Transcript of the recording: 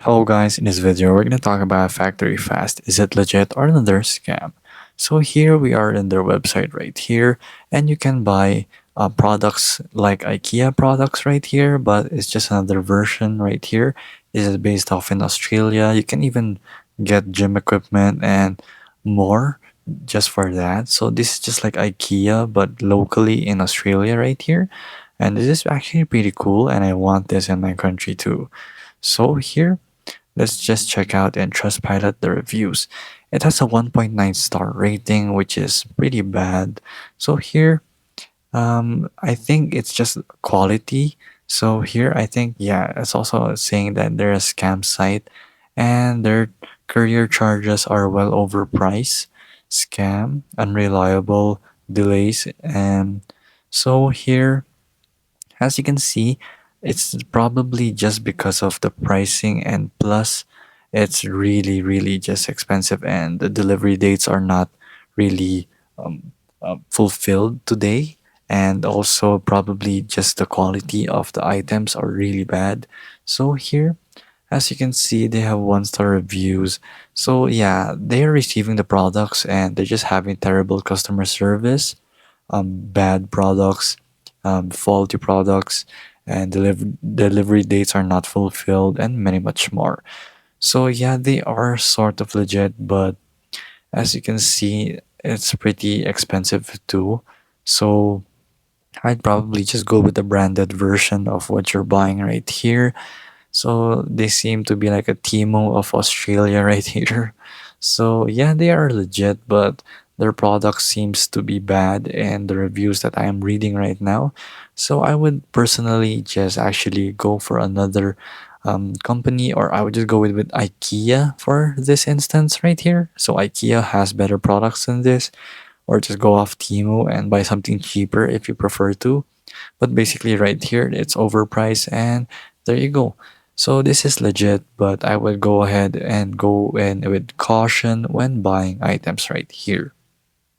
Hello guys, in this video we're going to talk about Factory Fast. Is it legit or another scam? So here we are in their website right here, and you can buy products like IKEA products right here, but it's just another version right here. This is based off in Australia. You can even get gym equipment and more just for that. So this is just like IKEA but locally in Australia right here. And this is actually pretty cool, and I want this in my country too. So here, let's just check out and Trustpilot the reviews. It has a 1.9 star rating, which is pretty bad. So here, I think it's just quality. So here, I think, yeah, it's also saying that they're a scam site and their courier charges are well overpriced, scam, unreliable, delays, and so here, as you can see, it's probably just because of the pricing, and plus it's really just expensive, and the delivery dates are not really fulfilled today, and also probably just the quality of the items are really bad. So here, as you can see, they have 1 star reviews. So yeah, they're receiving the products and they're just having terrible customer service, bad products, faulty products, and delivery dates are not fulfilled, and many much more. So yeah, they are sort of legit, but as you can see, it's pretty expensive too. So I'd probably just go with the branded version of what you're buying right here. So they seem to be like a Timo of Australia right here. So yeah, they are legit, but their product seems to be bad and the reviews that I am reading right now. So I would personally just actually go for another company, or I would just go with IKEA for this instance right here. So IKEA has better products than this, or just go off Timo and buy something cheaper if you prefer to. But basically right here, it's overpriced, and there you go. So this is legit, but I would go ahead and go in with caution when buying items right here.